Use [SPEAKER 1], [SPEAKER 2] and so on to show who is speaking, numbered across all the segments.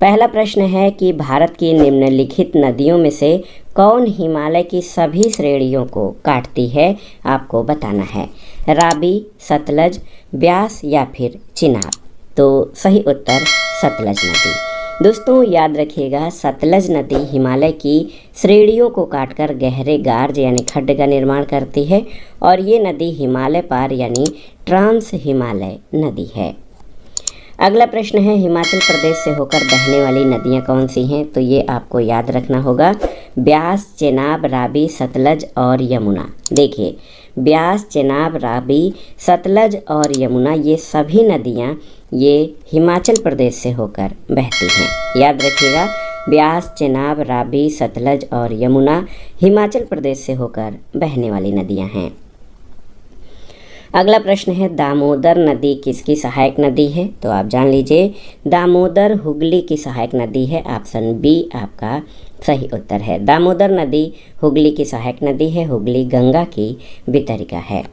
[SPEAKER 1] पहला प्रश्न है कि भारत की निम्नलिखित नदियों में से कौन हिमालय की सभी श्रेणियों को काटती है, आपको बताना है। रावी, सतलज, ब्यास या फिर चिनाब। तो सही उत्तर सतलज नदी। दोस्तों याद रखिएगा, सतलज नदी हिमालय की श्रेणियों को काटकर गहरे गार्ज यानी खड्ड का निर्माण करती है और ये नदी हिमालय पार यानी ट्रांस हिमालय नदी है। अगला प्रश्न है, हिमाचल प्रदेश से होकर बहने वाली नदियां कौन सी हैं? तो ये आपको याद रखना होगा, ब्यास, चेनाब, रावी, सतलज और यमुना। देखिए, ब्यास, चेनाब, रावी, सतलज और यमुना ये सभी नदियां ये हिमाचल प्रदेश से होकर बहती हैं। याद रखिएगा, ब्यास, चेनाब, रावी, सतलज और यमुना हिमाचल प्रदेश से होकर बहने वाली नदियां हैं। अगला प्रश्न है, दामोदर नदी किसकी सहायक नदी है? तो आप जान लीजिए, दामोदर हुगली की सहायक नदी है। ऑप्शन बी आपका सही उत्तर है। दामोदर नदी हुगली की सहायक नदी है। हुगली गंगा की वितरिका है।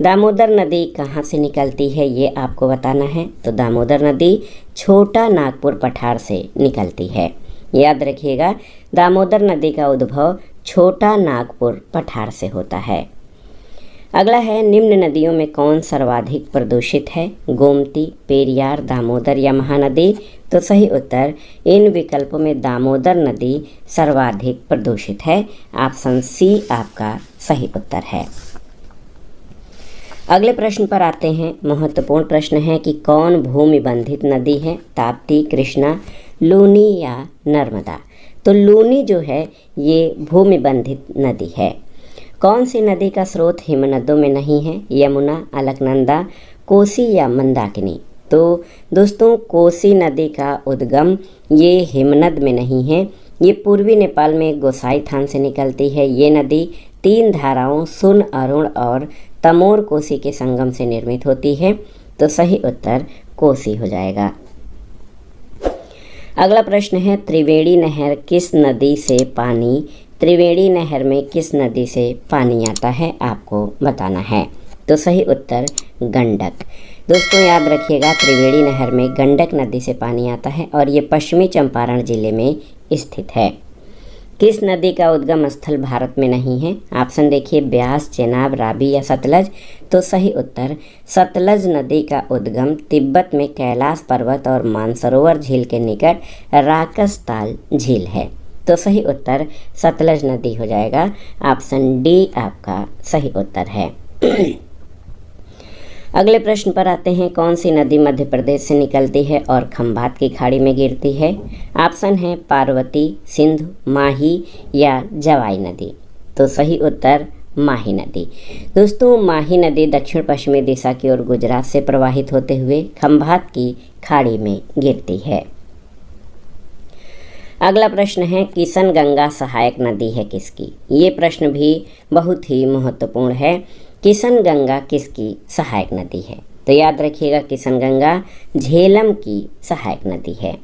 [SPEAKER 1] दामोदर नदी कहाँ से निकलती है, ये आपको बताना है। तो दामोदर नदी छोटा नागपुर पठार से निकलती है। याद रखिएगा, दामोदर नदी का उद्भव छोटा नागपुर पठार से होता है। अगला है, निम्न नदियों में कौन सर्वाधिक प्रदूषित है? गोमती, पेरियार, दामोदर या महानदी? तो सही उत्तर इन विकल्पों में दामोदर नदी सर्वाधिक प्रदूषित है। ऑप्शन सी आपका सही उत्तर है। अगले प्रश्न पर आते हैं। महत्वपूर्ण प्रश्न है कि कौन भूमि बंधित नदी है? ताप्ती, कृष्णा, लूनी या नर्मदा? तो लूनी जो है ये भूमि बंधित नदी है। कौन सी नदी का स्रोत हिमनदों में नहीं है? यमुना, अलकनंदा, कोसी या मंदाकिनी? तो दोस्तों, कोसी नदी का उद्गम ये हिमनद में नहीं है। ये पूर्वी नेपाल में गोसाईथान से निकलती है। ये नदी 3 धाराओं सुन, अरुण और तमोर कोसी के संगम से निर्मित होती है। तो सही उत्तर कोसी हो जाएगा। अगला प्रश्न है, त्रिवेणी नहर किस नदी से पानी त्रिवेणी नहर में किस नदी से पानी आता है, आपको बताना है। तो सही उत्तर गंडक। दोस्तों याद रखिएगा, त्रिवेणी नहर में गंडक नदी से पानी आता है और ये पश्चिमी चंपारण जिले में स्थित है। किस नदी का उद्गम स्थल भारत में नहीं है? ऑप्शन देखिए, ब्यास, चेनाब, रावी या सतलज? तो सही उत्तर सतलज नदी का उद्गम तिब्बत में कैलाश पर्वत और मानसरोवर झील के निकट राकसताल झील है। तो सही उत्तर सतलज नदी हो जाएगा। ऑप्शन डी आपका सही उत्तर है। अगले प्रश्न पर आते हैं, कौन सी नदी मध्य प्रदेश से निकलती है और खंभात की खाड़ी में गिरती है? ऑप्शन है पार्वती, सिंधु, माही या जवाई नदी? तो सही उत्तर माही नदी। दोस्तों माही नदी दक्षिण पश्चिमी दिशा की ओर गुजरात से प्रवाहित होते हुए खंभात की खाड़ी में गिरती है। अगला प्रश्न है, किशन गंगा सहायक नदी है किसकी? ये प्रश्न भी बहुत ही महत्वपूर्ण है। किशन गंगा किसकी सहायक नदी है? तो याद रखिएगा, किशन गंगा झेलम की सहायक नदी है।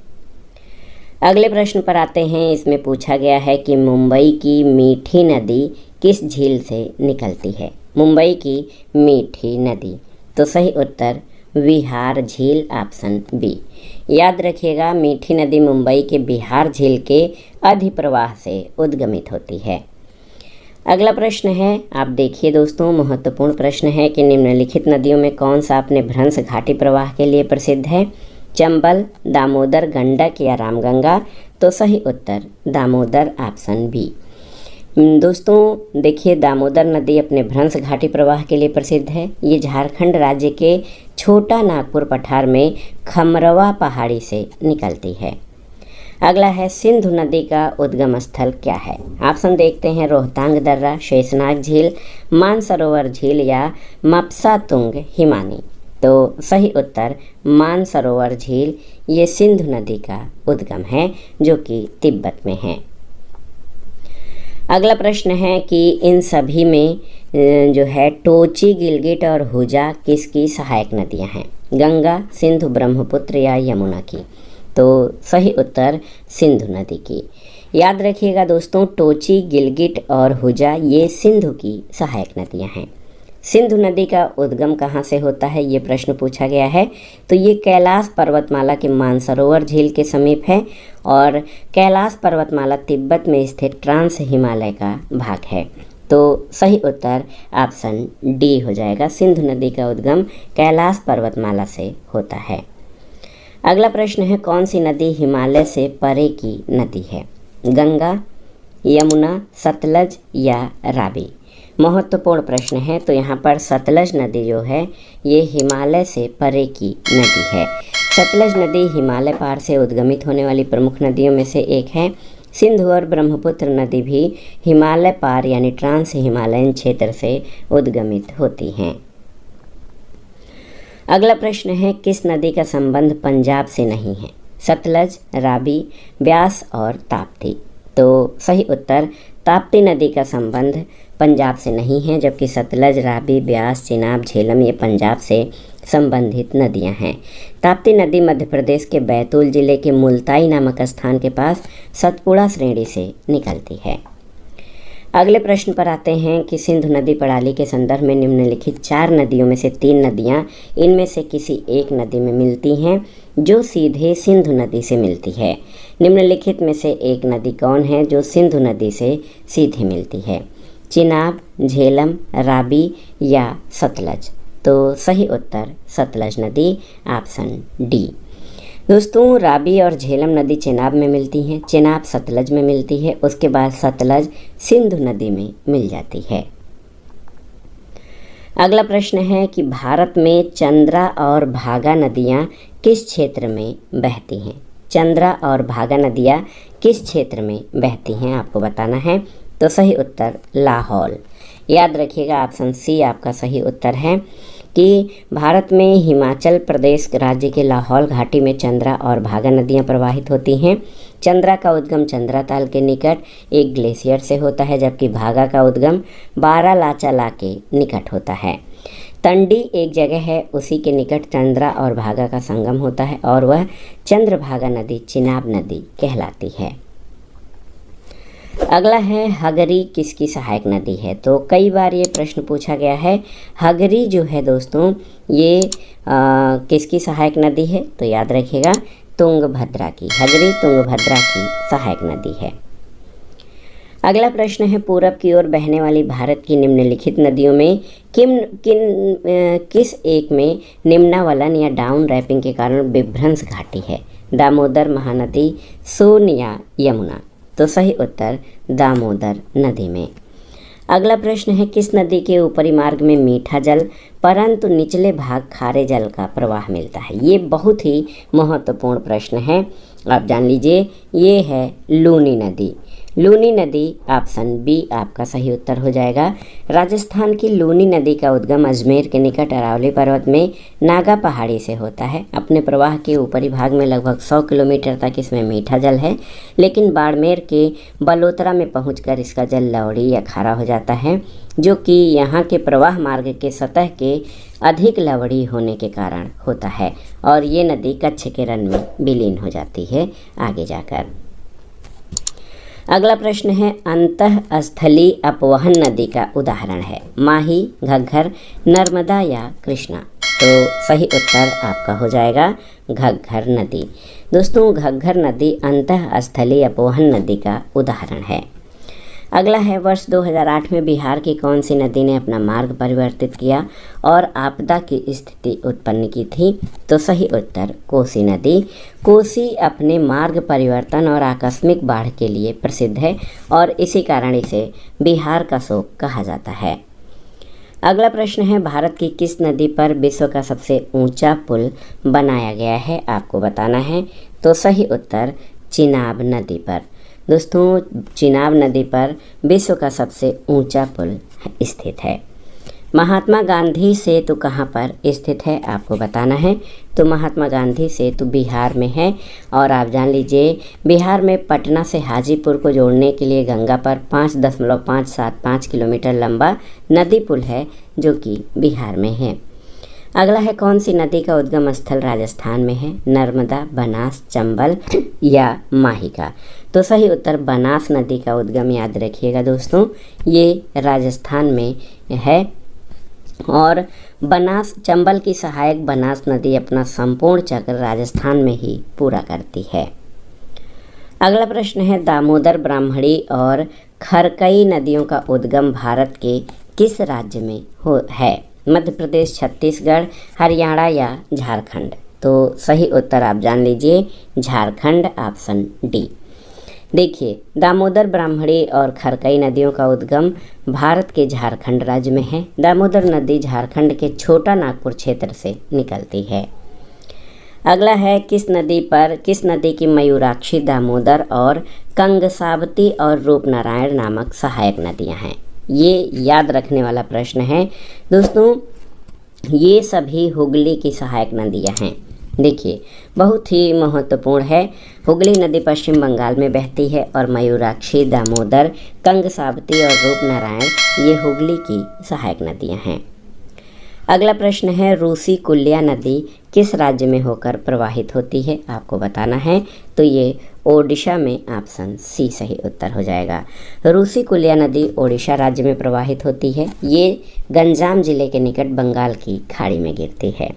[SPEAKER 1] अगले प्रश्न पर आते हैं। इसमें पूछा गया है कि मुंबई की मीठी नदी किस झील से निकलती है? मुंबई की मीठी नदी? तो सही उत्तर विहार झील, ऑप्शन बी। याद रखिएगा, मीठी नदी मुंबई के बिहार झील के अधिप्रवाह से उद्गमित होती है। अगला प्रश्न है, आप देखिए दोस्तों, महत्वपूर्ण प्रश्न है कि निम्नलिखित नदियों में कौन सा अपने भ्रंश घाटी प्रवाह के लिए प्रसिद्ध है? चंबल, दामोदर, गंडक या रामगंगा? तो सही उत्तर दामोदर, ऑप्शन बी। दोस्तों देखिए, दामोदर नदी अपने भ्रंश घाटी प्रवाह के लिए प्रसिद्ध है। ये झारखंड राज्य के छोटा नागपुर पठार में खमरवा पहाड़ी से निकलती है। अगला है, सिंधु नदी का उद्गम स्थल क्या है? ऑप्शन देखते हैं, रोहतांग दर्रा, शेषनाग झील, मानसरोवर झील या मप्सातुंग हिमानी? तो सही उत्तर मानसरोवर झील ये सिंधु नदी का उद्गम है जो कि तिब्बत में है। अगला प्रश्न है कि इन सभी में जो है टोची, गिलगिट और हुजा किसकी सहायक नदियां हैं? गंगा, सिंधु, ब्रह्मपुत्र या यमुना की? तो सही उत्तर सिंधु नदी की। याद रखिएगा दोस्तों, टोची, गिलगिट और हुजा ये सिंधु की सहायक नदियां हैं। सिंधु नदी का उद्गम कहाँ से होता है, ये प्रश्न पूछा गया है। तो ये कैलाश पर्वतमाला के मानसरोवर झील के समीप है और कैलाश पर्वतमाला तिब्बत में स्थित ट्रांस हिमालय का भाग है। तो सही उत्तर ऑप्शन डी हो जाएगा। सिंधु नदी का उद्गम कैलाश पर्वतमाला से होता है। अगला प्रश्न है, कौन सी नदी हिमालय से परे की नदी है? गंगा, यमुना, सतलज या रावी? महत्वपूर्ण प्रश्न है। तो यहाँ पर सतलज नदी जो है ये हिमालय से परे की नदी है। सतलज नदी हिमालय पार से उद्गमित होने वाली प्रमुख नदियों में से एक है। सिंधु और ब्रह्मपुत्र नदी भी हिमालय पार यानी ट्रांस हिमालयन क्षेत्र से उद्गमित होती हैं। अगला प्रश्न है, किस नदी का संबंध पंजाब से नहीं है? सतलज, रावी, ब्यास और ताप्ती? तो सही उत्तर ताप्ती नदी का संबंध पंजाब से नहीं है, जबकि सतलज, रावी, ब्यास, चिनाब, झेलम ये पंजाब से संबंधित नदियां हैं। ताप्ती नदी मध्य प्रदेश के बैतूल जिले के मुल्ताई नामक स्थान के पास सतपुड़ा श्रेणी से निकलती है। अगले प्रश्न पर आते हैं कि सिंधु नदी प्रणाली के संदर्भ में निम्नलिखित 4 नदियों में से 3 नदियां इनमें से किसी एक नदी में मिलती हैं जो सीधे सिंधु नदी से मिलती है। निम्नलिखित में से एक नदी कौन है जो सिंधु नदी से सीधे मिलती है? चिनाब, झेलम, रावी या सतलज? तो सही उत्तर सतलज नदी, ऑप्शन डी। दोस्तों, रावी और झेलम नदी चिनाब में मिलती हैं, चिनाब सतलज में मिलती है, उसके बाद सतलज सिंधु नदी में मिल जाती है। अगला प्रश्न है कि भारत में चंद्रा और भागा नदियाँ किस क्षेत्र में बहती हैं? चंद्रा और भागा नदियाँ किस क्षेत्र में बहती हैं आपको बताना है। तो सही उत्तर लाहौल। याद रखिएगा, ऑप्शन सी आपका सही उत्तर है कि भारत में हिमाचल प्रदेश राज्य के लाहौल घाटी में चंद्रा और भागा नदियां प्रवाहित होती हैं। चंद्रा का उद्गम चंद्रा ताल के निकट एक ग्लेशियर से होता है, जबकि भागा का उद्गम बारालाचाला के निकट होता है। तंडी एक जगह है, उसी के निकट चंद्रा और भागा का संगम होता है और वह चंद्रभागा नदी चिनाब नदी कहलाती है। अगला है, हगरी किसकी सहायक नदी है? तो कई बार ये प्रश्न पूछा गया है। हगरी जो है दोस्तों ये किसकी सहायक नदी है? तो याद रखिएगा, तुंगभद्रा की। हगरी तुंगभद्रा की सहायक नदी है। अगला प्रश्न है, पूरब की ओर बहने वाली भारत की निम्नलिखित नदियों में किस एक में निम्नावलन या डाउन रैपिंग के कारण विभ्रंश घाटी है? दामोदर, महानदी, सोन या यमुना? तो सही उत्तर दामोदर नदी में। अगला प्रश्न है, किस नदी के ऊपरी मार्ग में मीठा जल परंतु निचले भाग खारे जल का प्रवाह मिलता है? ये बहुत ही महत्वपूर्ण प्रश्न है, आप जान लीजिए। ये है लूनी नदी। लूनी नदी, ऑप्शन बी आपका सही उत्तर हो जाएगा। राजस्थान की लूनी नदी का उद्गम अजमेर के निकट अरावली पर्वत में नागा पहाड़ी से होता है। अपने प्रवाह के ऊपरी भाग में लगभग 100 किलोमीटर तक इसमें मीठा जल है, लेकिन बाड़मेर के बलोतरा में पहुंचकर इसका जल लवड़ी या खारा हो जाता है, जो कि यहाँ के प्रवाह मार्ग के सतह के अधिक लवड़ी होने के कारण होता है और ये नदी कच्छ के रन में विलीन हो जाती है आगे जाकर। अगला प्रश्न है, अंतःस्थली अपवहन नदी का उदाहरण है? माही, घग्घर, नर्मदा या कृष्णा? तो सही उत्तर आपका हो जाएगा घग्घर नदी। दोस्तों, घग्घर नदी अंतःस्थली अपवहन नदी का उदाहरण है। अगला है, वर्ष 2008 में बिहार की कौन सी नदी ने अपना मार्ग परिवर्तित किया और आपदा की स्थिति उत्पन्न की थी? तो सही उत्तर कोसी नदी। कोसी अपने मार्ग परिवर्तन और आकस्मिक बाढ़ के लिए प्रसिद्ध है और इसी कारण इसे बिहार का शोक कहा जाता है। अगला प्रश्न है, भारत की किस नदी पर विश्व का सबसे ऊंचा पुल बनाया गया है? आपको बताना है। तो सही उत्तर चिनाब नदी पर। दोस्तों, चिनाब नदी पर विश्व का सबसे ऊंचा पुल स्थित है। महात्मा गांधी सेतु कहाँ पर स्थित है? आपको बताना है। तो महात्मा गांधी सेतु बिहार में है और आप जान लीजिए, बिहार में पटना से हाजीपुर को जोड़ने के लिए गंगा पर 5.575 किलोमीटर लंबा नदी पुल है, जो कि बिहार में है। अगला है, कौन सी नदी का उद्गम स्थल राजस्थान में है? नर्मदा, बनास, चंबल या माही का? तो सही उत्तर बनास नदी का उद्गम, याद रखिएगा दोस्तों, ये राजस्थान में है और बनास चंबल की सहायक बनास नदी अपना संपूर्ण चक्र राजस्थान में ही पूरा करती है। अगला प्रश्न है, दामोदर, ब्राह्मणी और खरकई नदियों का उद्गम भारत के किस राज्य में है? मध्य प्रदेश, छत्तीसगढ़, हरियाणा या झारखंड? तो सही उत्तर आप जान लीजिए, झारखंड, ऑप्शन डी। देखिए, दामोदर, ब्राह्मणी और खरकई नदियों का उद्गम भारत के झारखंड राज्य में है। दामोदर नदी झारखंड के छोटा नागपुर क्षेत्र से निकलती है। अगला है, किस नदी की मयूराक्षी, दामोदर और कंगसावती और रूपनारायण नामक सहायक नदियां हैं? ये याद रखने वाला प्रश्न है दोस्तों। ये सभी हुगली की सहायक नदियां हैं। देखिए, बहुत ही महत्वपूर्ण है। हुगली नदी पश्चिम बंगाल में बहती है और मयूराक्षी, दामोदर, कंगसावती और रूपनारायण ये हुगली की सहायक नदियां हैं। अगला प्रश्न है, रूसी कुल्या नदी किस राज्य में होकर प्रवाहित होती है? आपको बताना है। तो ये ओडिशा में, ऑप्शन सी सही उत्तर हो जाएगा। रूसी कुल्या नदी ओडिशा राज्य में प्रवाहित होती है। ये गंजाम जिले के निकट बंगाल की खाड़ी में गिरती है।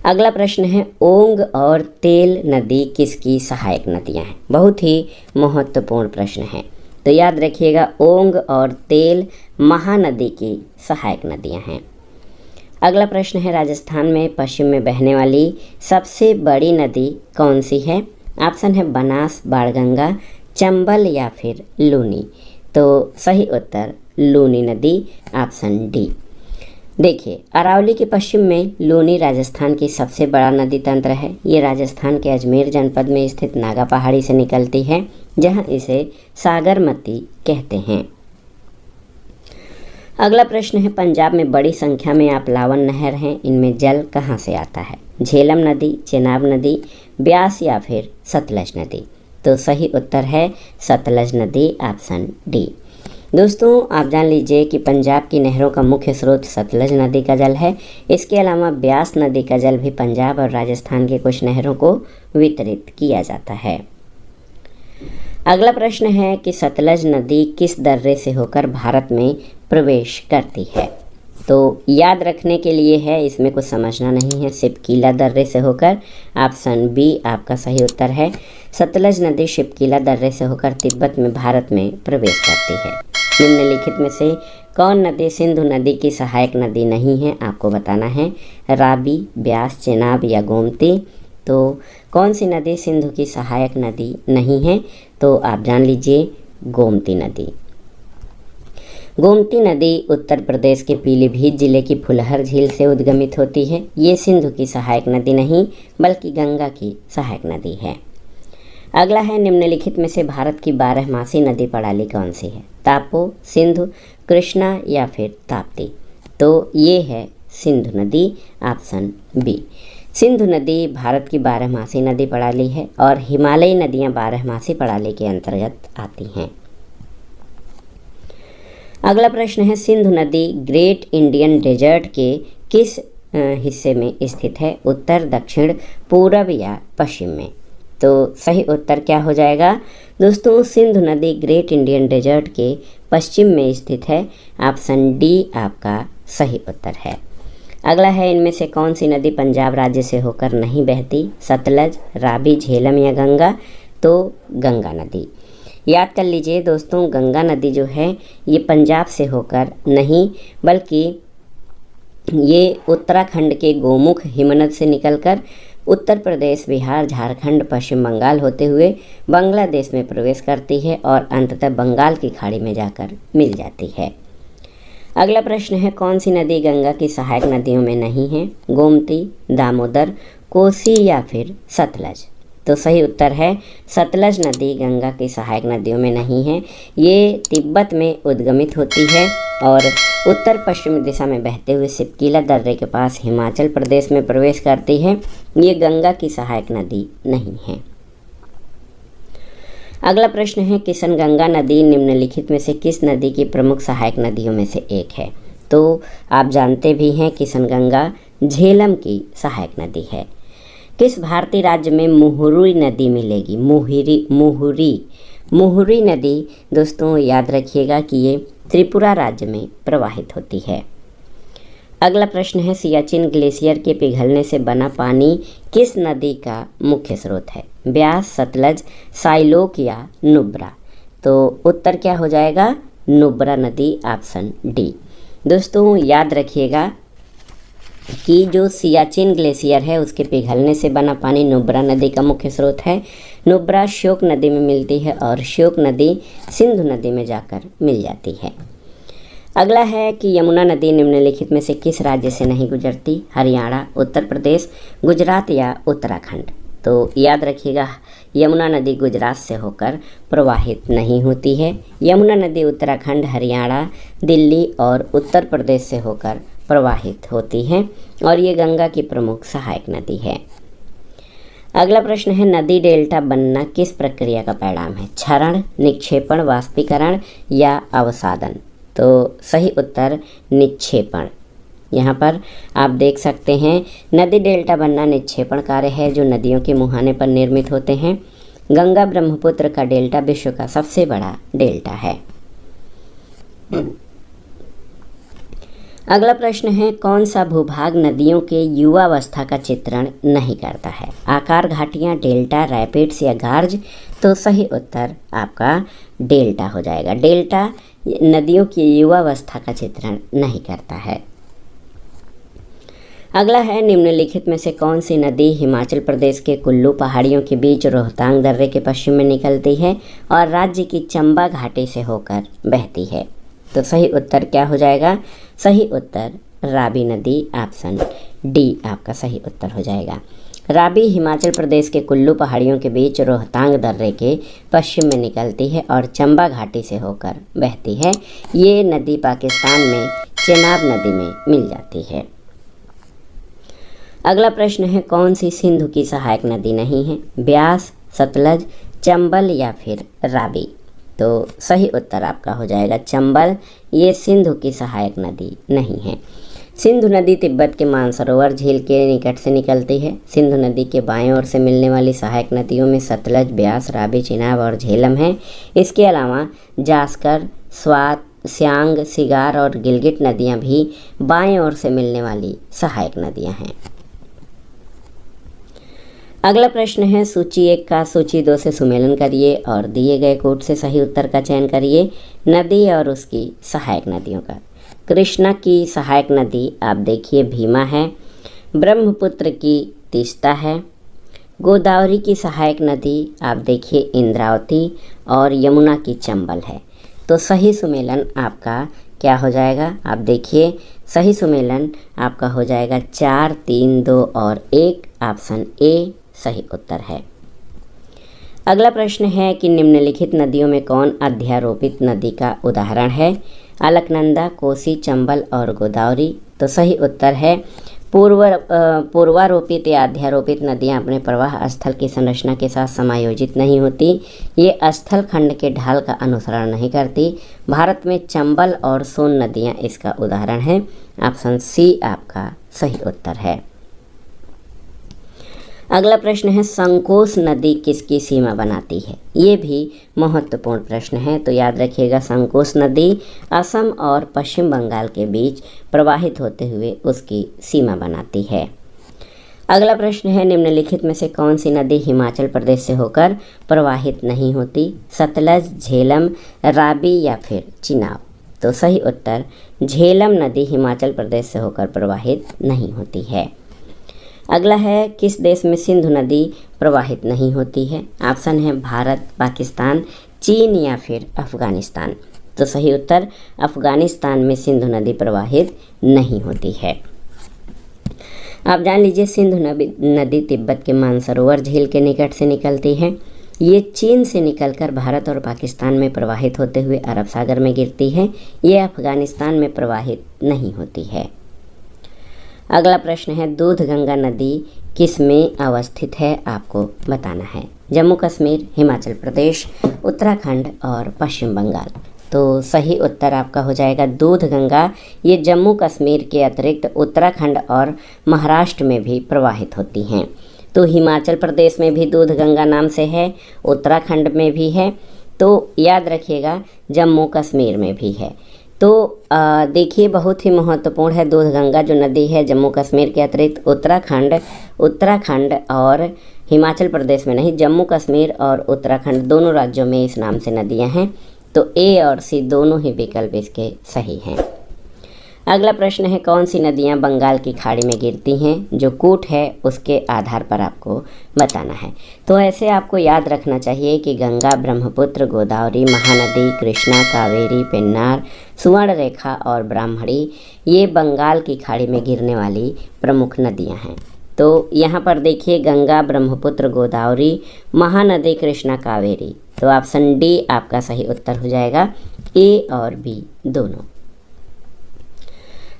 [SPEAKER 1] अगला प्रश्न है, ओंग और तेल नदी किसकी सहायक नदियां हैं? बहुत ही महत्वपूर्ण प्रश्न है, तो याद रखिएगा, ओंग और तेल महानदी की सहायक नदियां हैं। अगला प्रश्न है, राजस्थान में पश्चिम में बहने वाली सबसे बड़ी नदी कौन सी है? ऑप्शन है बनास, बाणगंगा, चंबल या फिर लूनी? तो सही उत्तर लूनी नदी, ऑप्शन डी। देखिए, अरावली के पश्चिम में लूनी राजस्थान की सबसे बड़ा नदी तंत्र है। ये राजस्थान के अजमेर जनपद में स्थित नागा पहाड़ी से निकलती है, जहां इसे सागरमती कहते हैं। अगला प्रश्न है, पंजाब में बड़ी संख्या में आपलावन नहर हैं, इनमें जल कहाँ से आता है? झेलम नदी, चेनाब नदी, ब्यास या फिर सतलज नदी? तो सही उत्तर है सतलज नदी, ऑप्शन डी। दोस्तों, आप जान लीजिए कि पंजाब की नहरों का मुख्य स्रोत सतलज नदी का जल है। इसके अलावा ब्यास नदी का जल भी पंजाब और राजस्थान के कुछ नहरों को वितरित किया जाता है। अगला प्रश्न है कि सतलज नदी किस दर्रे से होकर भारत में प्रवेश करती है? तो याद रखने के लिए है, इसमें कुछ समझना नहीं है, शिपकीला दर्रे से होकर, ऑप्शन बी आपका सही उत्तर है। सतलज नदी शिपकीला दर्रे से होकर तिब्बत में भारत में प्रवेश करती है। निम्नलिखित में से कौन नदी सिंधु नदी की सहायक नदी नहीं है? आपको बताना है। रावी, ब्यास, चेनाब या गोमती? तो कौन सी नदी सिंधु की सहायक नदी नहीं है? तो आप जान लीजिए, गोमती नदी। गोमती नदी उत्तर प्रदेश के पीलीभीत जिले की फुलहर झील से उद्गमित होती है। ये सिंधु की सहायक नदी नहीं बल्कि गंगा की सहायक नदी है। अगला है, निम्नलिखित में से भारत की 12मासी नदी प्रणाली कौन सी है? तापो, सिंधु, कृष्णा या फिर ताप्ती? तो ये है सिंधु नदी, ऑप्शन बी। सिंधु नदी भारत की 12मासी नदी प्रणाली है और हिमालयी नदियां 12मासी प्रणाली के अंतर्गत आती हैं। अगला प्रश्न है, सिंधु नदी ग्रेट इंडियन डेजर्ट के किस हिस्से में स्थित है? उत्तर, दक्षिण, पूर्व या पश्चिम में? तो सही उत्तर क्या हो जाएगा दोस्तों? सिंधु नदी ग्रेट इंडियन डेजर्ट के पश्चिम में स्थित है, ऑप्शन डी आपका सही उत्तर है। अगला है, इनमें से कौन सी नदी पंजाब राज्य से होकर नहीं बहती? सतलज, रावी, झेलम या गंगा? तो गंगा नदी। याद कर लीजिए दोस्तों, गंगा नदी जो है ये पंजाब से होकर नहीं बल्कि ये उत्तराखंड के गोमुख हिमनद से निकलकर उत्तर प्रदेश, बिहार, झारखंड, पश्चिम बंगाल होते हुए बांग्लादेश में प्रवेश करती है और अंततः बंगाल की खाड़ी में जाकर मिल जाती है। अगला प्रश्न है, कौन सी नदी गंगा की सहायक नदियों में नहीं है? गोमती, दामोदर, कोसी या फिर सतलज? तो सही उत्तर है सतलज नदी गंगा की सहायक नदियों में नहीं है। ये तिब्बत में उद्गमित होती है और उत्तर पश्चिम दिशा में बहते हुए शिपकीला दर्रे के पास हिमाचल प्रदेश में प्रवेश करती है। ये गंगा की सहायक नदी नहीं है। अगला प्रश्न है, किशनगंगा नदी निम्नलिखित में से किस नदी की प्रमुख सहायक नदियों में से एक है? तो आप जानते भी हैं किशनगंगा झेलम की सहायक नदी है। किस भारतीय राज्य में मुहुरी नदी मिलेगी? मुहुरी नदी दोस्तों याद रखिएगा कि ये त्रिपुरा राज्य में प्रवाहित होती है। अगला प्रश्न है, सियाचिन ग्लेशियर के पिघलने से बना पानी किस नदी का मुख्य स्रोत है? ब्यास, सतलज, साइलोक या नुब्रा? तो उत्तर क्या हो जाएगा? नुब्रा नदी, ऑप्शन डी। दोस्तों याद रखिएगा कि जो सियाचिन ग्लेशियर है उसके पिघलने से बना पानी नुब्रा नदी का मुख्य स्रोत है। नुब्रा श्योक नदी में मिलती है और श्योक नदी सिंधु नदी में जाकर मिल जाती है। अगला है कि यमुना नदी निम्नलिखित में से किस राज्य से नहीं गुजरती? हरियाणा, उत्तर प्रदेश, गुजरात या उत्तराखंड? तो याद रखिएगा, यमुना नदी गुजरात से होकर प्रवाहित नहीं होती है। यमुना नदी उत्तराखंड, हरियाणा, दिल्ली और उत्तर प्रदेश से होकर प्रवाहित होती है और ये गंगा की प्रमुख सहायक नदी है। अगला प्रश्न है, नदी डेल्टा बनना किस प्रक्रिया का परिणाम है? क्षरण, निक्षेपण, वाष्पीकरण या अवसादन? तो सही उत्तर निक्षेपण। यहाँ पर आप देख सकते हैं, नदी डेल्टा बनना निक्षेपण कार्य है जो नदियों के मुहाने पर निर्मित होते हैं। गंगा ब्रह्मपुत्र का डेल्टा विश्व का सबसे बड़ा डेल्टा है। अगला प्रश्न है, कौन सा भूभाग नदियों के युवावस्था का चित्रण नहीं करता है? आकार, घाटियाँ, डेल्टा, रैपिड्स या गार्ज? तो सही उत्तर आपका डेल्टा हो जाएगा। डेल्टा नदियों की युवावस्था का चित्रण नहीं करता है। अगला है, निम्नलिखित में से कौन सी नदी हिमाचल प्रदेश के कुल्लू पहाड़ियों के बीच रोहतांग दर्रे के पश्चिम में निकलती है और राज्य की चंबा घाटी से होकर बहती है? तो सही उत्तर क्या हो जाएगा? सही उत्तर रावी नदी, ऑप्शन डी आपका सही उत्तर हो जाएगा। रावी हिमाचल प्रदेश के कुल्लू पहाड़ियों के बीच रोहतांग दर्रे के पश्चिम में निकलती है और चंबा घाटी से होकर बहती है। ये नदी पाकिस्तान में चेनाब नदी में मिल जाती है। अगला प्रश्न है, कौन सी सिंधु की सहायक नदी नहीं है? ब्यास, सतलज, चंबल या फिर रावी? तो सही उत्तर आपका हो जाएगा चंबल। ये सिंधु की सहायक नदी नहीं है। सिंधु नदी तिब्बत के मानसरोवर झील के निकट से निकलती है। सिंधु नदी के बाएं ओर से मिलने वाली सहायक नदियों में सतलज, ब्यास, रावी, चिनाब और झेलम है। इसके अलावा जास्कर, स्वात, स्यांग, सिगार और गिलगिट नदियां भी बाएं ओर से मिलने वाली सहायक नदियां हैं। अगला प्रश्न है, सूची 1 का सूची 2 से सुमेलन करिए और दिए गए कोड से सही उत्तर का चयन करिए। नदी और उसकी सहायक नदियों का। कृष्णा की सहायक नदी आप देखिए भीमा है। ब्रह्मपुत्र की तीस्ता है। गोदावरी की सहायक नदी आप देखिए इंद्रावती और यमुना की चंबल है। तो सही सुमेलन आपका क्या हो जाएगा? आप देखिए सही सुमेलन आपका हो जाएगा 4, 3, 2 और 1, ऑप्शन ए सही उत्तर है। अगला प्रश्न है कि निम्नलिखित नदियों में कौन अध्यारोपित नदी का उदाहरण है? अलकनंदा, कोसी, चंबल और गोदावरी? तो सही उत्तर है पूर्वारोपित या अध्यारोपित नदियां अपने प्रवाह स्थल की संरचना के साथ समायोजित नहीं होती। ये स्थल खंड के ढाल का अनुसरण नहीं करती। भारत में चंबल और सोन नदियां इसका उदाहरण है। ऑप्शन सी आपका सही उत्तर है। अगला प्रश्न है, संकोश नदी किसकी सीमा बनाती है? ये भी महत्वपूर्ण प्रश्न है, तो याद रखिएगा संकोश नदी असम और पश्चिम बंगाल के बीच प्रवाहित होते हुए उसकी सीमा बनाती है। अगला प्रश्न है, निम्नलिखित में से कौन सी नदी हिमाचल प्रदेश से होकर प्रवाहित नहीं होती? सतलज, झेलम, रावी या फिर चिनाब? तो सही उत्तर झेलम नदी हिमाचल प्रदेश से होकर प्रवाहित नहीं होती है। अगला है, किस देश में सिंधु नदी प्रवाहित नहीं होती है? ऑप्शन है भारत, पाकिस्तान, चीन या फिर अफगानिस्तान? तो सही उत्तर अफगानिस्तान में सिंधु नदी प्रवाहित नहीं होती है। आप जान लीजिए सिंधु नदी तिब्बत के मानसरोवर झील के निकट से निकलती है। ये चीन से निकलकर भारत और पाकिस्तान में प्रवाहित होते हुए अरब सागर में गिरती है। ये अफगानिस्तान में प्रवाहित नहीं होती है। अगला प्रश्न है, दूध गंगा नदी किस में अवस्थित है? आपको बताना है। जम्मू कश्मीर, हिमाचल प्रदेश, उत्तराखंड और पश्चिम बंगाल? तो सही उत्तर आपका हो जाएगा दूध गंगा। ये जम्मू कश्मीर के अतिरिक्त उत्तराखंड और महाराष्ट्र में भी प्रवाहित होती हैं। तो हिमाचल प्रदेश में भी दूध गंगा नाम से है, उत्तराखंड में भी है, तो याद रखिएगा जम्मू कश्मीर में भी है। तो देखिए बहुत ही महत्वपूर्ण है। दूधगंगा जो नदी है जम्मू कश्मीर के अतिरिक्त उत्तराखंड और हिमाचल प्रदेश में नहीं, जम्मू कश्मीर और उत्तराखंड दोनों राज्यों में इस नाम से नदियां हैं। तो ए और सी दोनों ही विकल्प इसके सही हैं। अगला प्रश्न है कौन सी नदियां बंगाल की खाड़ी में गिरती हैं? जो कूट है उसके आधार पर आपको बताना है। तो ऐसे आपको याद रखना चाहिए कि गंगा, ब्रह्मपुत्र, गोदावरी, महानदी, कृष्णा, कावेरी, पेन्नार, सुवर्णरेखा और ब्राह्मणी ये बंगाल की खाड़ी में गिरने वाली प्रमुख नदियां हैं। तो यहाँ पर देखिए गंगा, ब्रह्मपुत्र, गोदावरी, महानदी, कृष्णा, कावेरी। तो ऑप्शन डी आपका सही उत्तर हो जाएगा, ए और बी दोनों।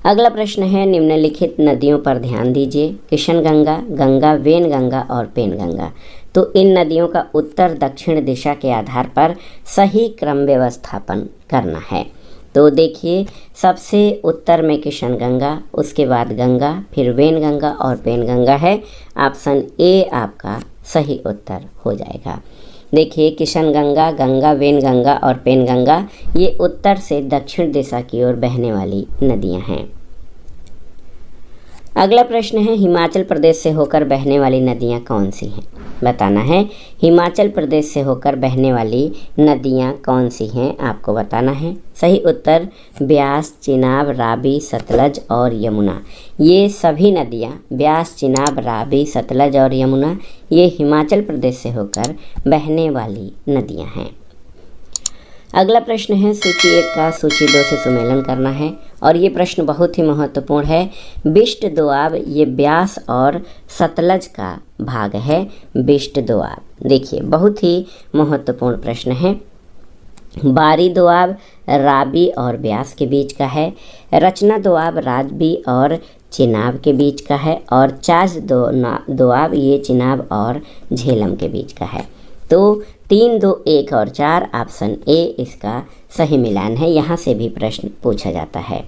[SPEAKER 1] अगला प्रश्न है निम्नलिखित नदियों पर ध्यान दीजिए। किशनगंगा, गंगा, वेनगंगा और पेनगंगा। तो इन नदियों का उत्तर दक्षिण दिशा के आधार पर सही क्रम व्यवस्थापन करना है। तो देखिए सबसे उत्तर में किशनगंगा, उसके बाद गंगा, फिर वेनगंगा और पेनगंगा है। ऑप्शन ए आपका सही उत्तर हो जाएगा। देखिए किशनगंगा, गंगा, वेनगंगा और पेनगंगा ये उत्तर से दक्षिण दिशा की ओर बहने वाली नदियां हैं। अगला प्रश्न है हिमाचल प्रदेश से होकर बहने वाली नदियां कौन सी हैं? बताना है हिमाचल प्रदेश से होकर बहने वाली नदियां कौन सी हैं, आपको बताना है। सही उत्तर ब्यास, चिनाब, रावी, सतलज और यमुना। ये सभी नदियां ब्यास, चिनाब, रावी, सतलज और यमुना ये हिमाचल प्रदेश से होकर बहने वाली नदियां हैं। अगला प्रश्न है सूची 1 का सूची 2 से सुमेलन करना है और ये प्रश्न बहुत ही महत्वपूर्ण है। बिष्ट दोआब ये ब्यास और सतलज का भाग है। बिष्ट दोआब देखिए बहुत ही महत्वपूर्ण प्रश्न है। बारी दोआब रावी और ब्यास के बीच का है। रचना दोआब रावी और चिनाब के बीच का है और चाज दोआब ये चिनाब और झेलम के बीच का है। तो 3, 2, 1 और 4 ऑप्शन ए इसका सही मिलान है। यहाँ से भी प्रश्न पूछा जाता है।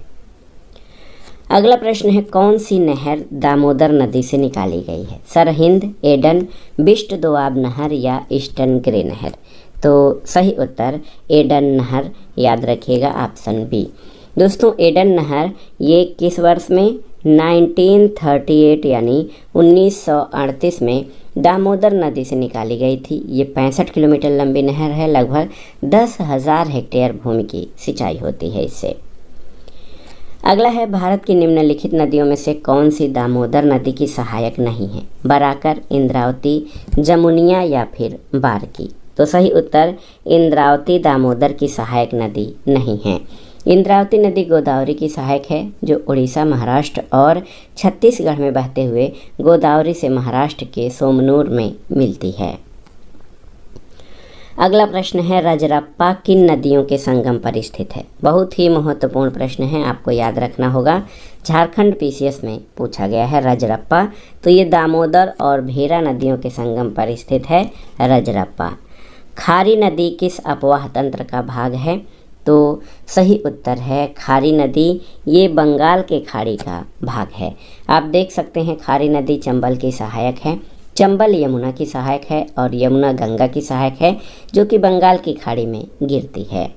[SPEAKER 1] अगला प्रश्न है कौन सी नहर दामोदर नदी से निकाली गई है? सरहिंद, एडन, बिष्ट दोआब नहर या ईस्टर्न ग्रे नहर। तो सही उत्तर एडन नहर, याद रखिएगा ऑप्शन बी। दोस्तों एडन नहर ये किस वर्ष में? 1938 यानी 1938 में दामोदर नदी से निकाली गई थी। ये 65 किलोमीटर लंबी नहर है। लगभग 10,000 हेक्टेयर भूमि की सिंचाई होती है इससे। अगला है भारत की निम्नलिखित नदियों में से कौन सी दामोदर नदी की सहायक नहीं है? बराकर, इंद्रावती, जमुनिया या फिर बारकी। तो सही उत्तर इंद्रावती दामोदर की सहायक नदी नहीं है। इंद्रावती नदी गोदावरी की सहायक है जो उड़ीसा, महाराष्ट्र और छत्तीसगढ़ में बहते हुए गोदावरी से महाराष्ट्र के सोमनूर में मिलती है। अगला प्रश्न है रजरप्पा किन नदियों के संगम पर स्थित है? बहुत ही महत्वपूर्ण प्रश्न है, आपको याद रखना होगा। झारखंड पीसीएस में पूछा गया है रजरप्पा। तो ये दामोदर और भेरा नदियों के संगम पर स्थित है रजरप्पा। खारी नदी किस अपवाह तंत्र का भाग है? तो सही उत्तर है खारी नदी ये बंगाल के खाड़ी का भाग है। आप देख सकते हैं खारी नदी चंबल की सहायक है, चंबल यमुना की सहायक है और यमुना गंगा की सहायक है जो कि बंगाल की खाड़ी में गिरती है।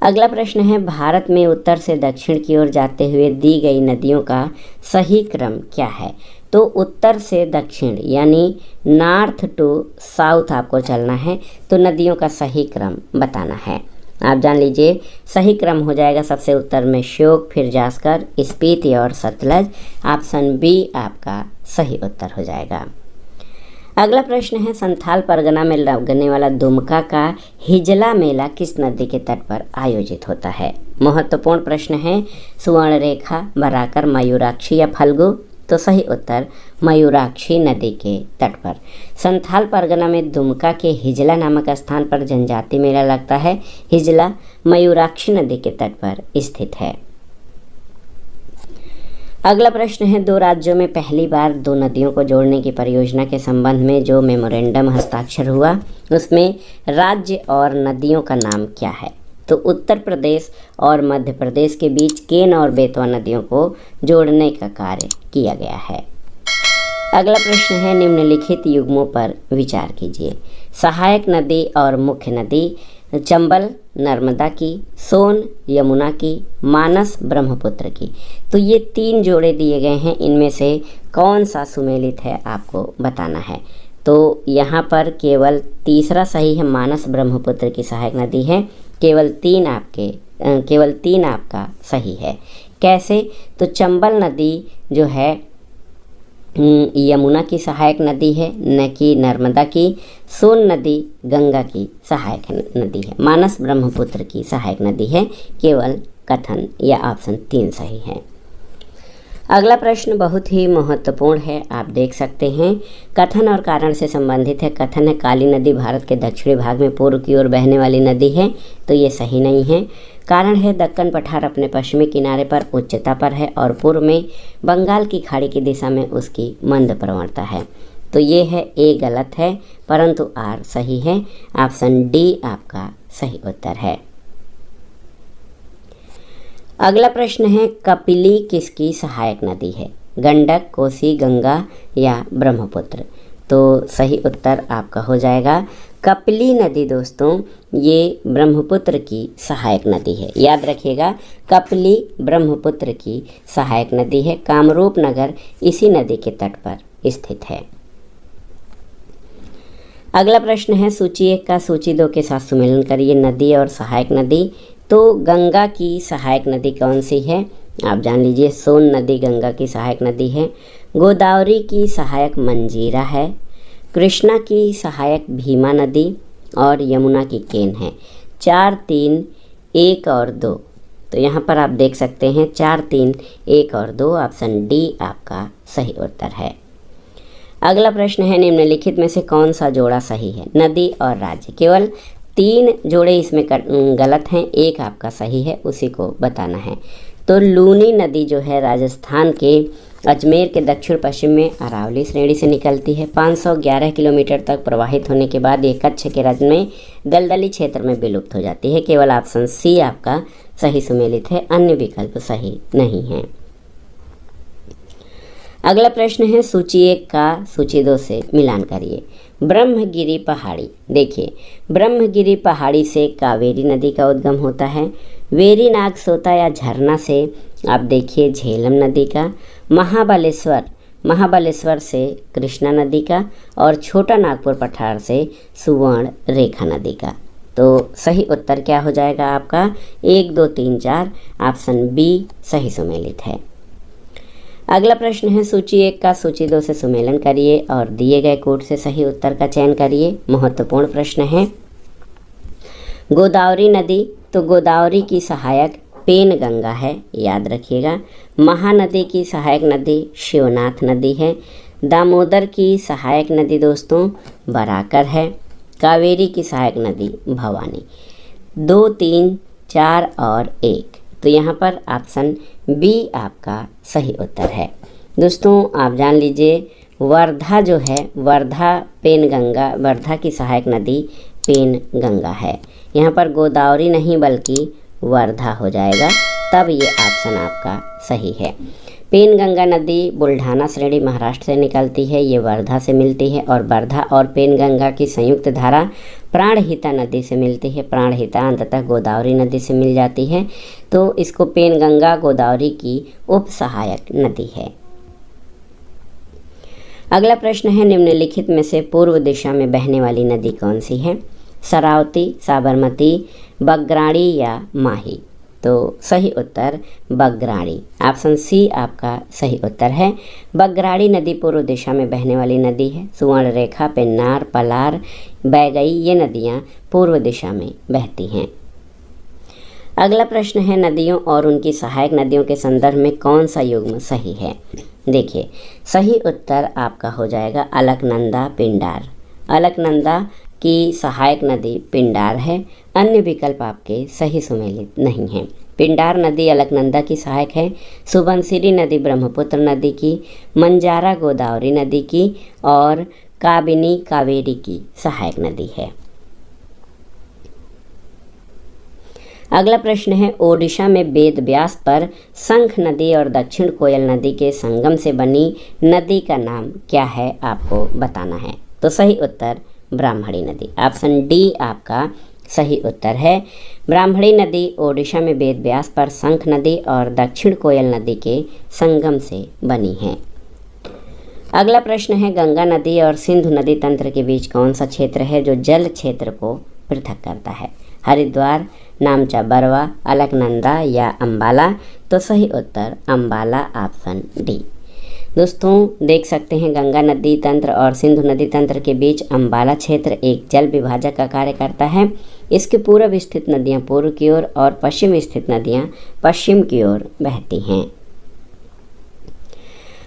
[SPEAKER 1] अगला प्रश्न है भारत में उत्तर से दक्षिण की ओर जाते हुए दी गई नदियों का सही क्रम क्या है? तो उत्तर से दक्षिण यानी नॉर्थ टू साउथ आपको चलना है। तो नदियों का सही क्रम बताना है। आप जान लीजिए सही क्रम हो जाएगा सबसे उत्तर में श्योक, फिर जास्कर, स्पीति और सतलज। ऑप्शन बी आपका सही उत्तर हो जाएगा। अगला प्रश्न है संथाल परगना में लगने वाला दुमका का हिजला मेला किस नदी के तट पर आयोजित होता है? महत्वपूर्ण प्रश्न है। सुवर्णरेखा, बराकर, मयूराक्षी या फल्गु। तो सही उत्तर मयूराक्षी नदी के तट पर। संथाल परगना में दुमका के हिजला नामक स्थान पर जनजाति मेला लगता है। हिजला मयूराक्षी नदी के तट पर स्थित है। अगला प्रश्न है दो राज्यों में पहली बार दो नदियों को जोड़ने की परियोजना के संबंध में जो मेमोरेंडम हस्ताक्षर हुआ उसमें राज्य और नदियों का नाम क्या है? तो उत्तर प्रदेश और मध्य प्रदेश के बीच केन और बेतवा नदियों को जोड़ने का कार्य किया गया है। अगला प्रश्न है, निम्नलिखित युग्मों पर विचार कीजिए। सहायक नदी और मुख्य नदी, चंबल नर्मदा की, सोन यमुना की, मानस ब्रह्मपुत्र की। तो ये 3 जोड़े दिए गए हैं, इनमें से कौन सा सुमेलित है आपको बताना है। तो यहाँ पर केवल तीसरा सही है, मानस ब्रह्मपुत्र की सहायक नदी है। केवल 3 आपका सही है। कैसे? तो चंबल नदी जो है यमुना की सहायक नदी है, न कि नर्मदा की। सोन नदी गंगा की सहायक नदी है। मानस ब्रह्मपुत्र की सहायक नदी है। केवल कथन या ऑप्शन 3 सही है। अगला प्रश्न बहुत ही महत्वपूर्ण है, आप देख सकते हैं। कथन और कारण से संबंधित है। कथन है, काली नदी भारत के दक्षिणी भाग में पूर्व की ओर बहने वाली नदी है। तो ये सही नहीं है। कारण है, दक्कन पठार अपने पश्चिमी किनारे पर उच्चता पर है और पूर्व में बंगाल की खाड़ी की दिशा में उसकी मंद प्रवणता है। तो ये है, ए गलत है, परंतु आर सही है। ऑप्शन डी आपका सही उत्तर है। अगला प्रश्न है, कपिली किसकी सहायक नदी है? गंडक, कोसी, गंगा या ब्रह्मपुत्र? तो सही उत्तर आपका हो जाएगा कपिली नदी। दोस्तों, ये ब्रह्मपुत्र की सहायक नदी है। याद रखिएगा, कपिली ब्रह्मपुत्र की सहायक नदी है। कामरूप नगर इसी नदी के तट पर स्थित है। अगला प्रश्न है, सूची 1 का सूची 2 के साथ सुमेलन करिए। नदी और सहायक नदी। तो गंगा की सहायक नदी कौन सी है? आप जान लीजिए, सोन नदी गंगा की सहायक नदी है। गोदावरी की सहायक मंजीरा है। कृष्णा की सहायक भीमा नदी और यमुना की केन है। 4, 3, 1 और 2। तो यहाँ पर आप देख सकते हैं 4, 3, 1 और 2। ऑप्शन डी आपका सही उत्तर है। अगला प्रश्न है, निम्नलिखित में से कौन सा जोड़ा सही है? नदी और राज्य। केवल 3 जोड़े इसमें गलत हैं, 1 आपका सही है, उसी को बताना है। तो लूनी नदी जो है राजस्थान के अजमेर के दक्षिण पश्चिम में अरावली श्रेणी से निकलती है। 511 किलोमीटर तक प्रवाहित होने के बाद ये कच्छ के राज्य में दलदली क्षेत्र में विलुप्त हो जाती है। केवल ऑप्शन सी आपका सही सुमेलित है, अन्य विकल्प सही नहीं है। अगला प्रश्न है, सूची 1 का सूची 2 से मिलान करिए। ब्रह्मगिरी पहाड़ी। देखिए, ब्रह्मगिरी पहाड़ी से कावेरी नदी का उद्गम होता है। वेरी नाग सोता या झरना से आप देखिए झेलम नदी का। महाबलेश्वर से कृष्णा नदी का और छोटा नागपुर पठार से सुवर्ण रेखा नदी का। तो सही उत्तर क्या हो जाएगा आपका? 1, 2, 3, 4। ऑप्शन बी सही सुमेलित है। अगला प्रश्न है, सूची 1 का सूची 2 से सुमेलन करिए और दिए गए कोड से सही उत्तर का चयन करिए। महत्वपूर्ण प्रश्न है। गोदावरी नदी। तो गोदावरी की सहायक पेन गंगा है, याद रखिएगा। महानदी की सहायक नदी शिवनाथ नदी है। दामोदर की सहायक नदी दोस्तों बराकर है। कावेरी की सहायक नदी भवानी। 2, 3, 4 और 1। तो यहाँ पर ऑप्शन बी आपका सही उत्तर है। दोस्तों, आप जान लीजिए, वर्धा जो है, वर्धा की सहायक नदी पेन गंगा है। यहाँ पर गोदावरी नहीं बल्कि वर्धा हो जाएगा, तब ये ऑप्शन आपका सही है। पेन गंगा नदी बुल्ढाना श्रेणी महाराष्ट्र से निकलती है। ये वर्धा से मिलती है और वर्धा और पेन गंगा की संयुक्त धारा प्राणहिता नदी से मिलती है। प्राणहिता अंततः गोदावरी नदी से मिल जाती है। तो इसको पेन गंगा गोदावरी की उप सहायक नदी है। अगला प्रश्न है, निम्नलिखित में से पूर्व दिशा में बहने वाली नदी कौन सी है? शरावती, साबरमती, बगराड़ी या माही? तो सही उत्तर बगराड़ी। ऑप्शन सी आपका सही उत्तर है। बगराड़ी नदी पूर्व दिशा में बहने वाली नदी है। सुवर्ण रेखा, पेन्नार, पलार, बैगई ये नदियाँ पूर्व दिशा में बहती हैं। अगला प्रश्न है, नदियों और उनकी सहायक नदियों के संदर्भ में कौन सा युग्म सही है? देखिए, सही उत्तर आपका हो जाएगा अलकनंदा पिंडार। अलकनंदा की सहायक नदी पिंडार है। अन्य विकल्प आपके सही सुमेलित नहीं हैं। पिंडार नदी अलकनंदा की सहायक है। सुबनसिरी नदी ब्रह्मपुत्र नदी की, मंजारा गोदावरी नदी की और काबिनी कावेरी की सहायक नदी है। अगला प्रश्न है ओडिशा में वेद व्यास पर शंख नदी और दक्षिण कोयल नदी के संगम से बनी नदी का नाम क्या है, आपको बताना है। तो सही उत्तर ब्राह्मणी नदी, ऑप्शन डी आपका सही उत्तर है। ब्राह्मणी नदी ओडिशा में वेद व्यास पर शंख नदी और दक्षिण कोयल नदी के संगम से बनी है। अगला प्रश्न है गंगा नदी और सिंधु नदी तंत्र के बीच कौन सा क्षेत्र है जो जल क्षेत्र को पृथक करता है। हरिद्वार, नामचा बरवा, अलकनंदा या अंबाला। तो सही उत्तर अंबाला, ऑप्शन डी। दोस्तों देख सकते हैं गंगा नदी तंत्र और सिंधु नदी तंत्र के बीच अंबाला क्षेत्र एक जल विभाजक का कार्य करता है। इसके पूर्व स्थित नदियां पूर्व की ओर और पश्चिम स्थित नदियां पश्चिम की ओर बहती हैं।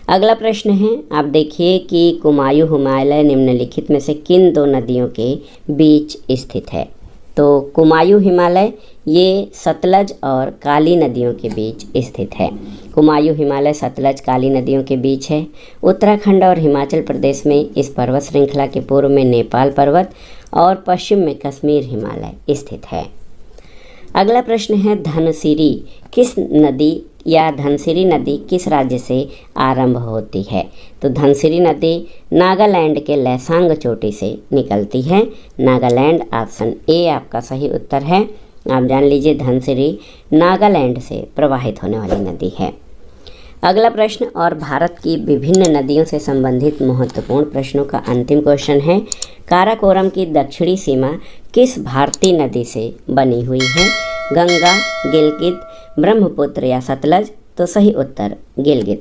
[SPEAKER 1] अगला प्रश्न है, आप देखिए कि कुमायूं हिमालय निम्नलिखित में से किन दो नदियों के बीच स्थित है। तो कुमायूं हिमालय ये सतलज और काली नदियों के बीच स्थित है। कुमायूं हिमालय सतलज काली नदियों के बीच है। उत्तराखंड और हिमाचल प्रदेश में इस पर्वत श्रृंखला के पूर्व में नेपाल पर्वत और पश्चिम में कश्मीर हिमालय स्थित है। अगला प्रश्न है धनसिरी किस नदी या धनसिरी नदी किस राज्य से आरंभ होती है। तो धनसिरी नदी नागालैंड के लैसांग चोटी से निकलती है। नागालैंड, ऑप्शन ए आपका सही उत्तर है। आप जान लीजिए धनसिरी नागालैंड से प्रवाहित होने वाली नदी है। अगला प्रश्न और भारत की विभिन्न नदियों से संबंधित महत्वपूर्ण प्रश्नों का अंतिम क्वेश्चन है, काराकोरम की दक्षिणी सीमा किस भारतीय नदी से बनी हुई है। गंगा, गिलगित, ब्रह्मपुत्र या सतलज। तो सही उत्तर गिलगित।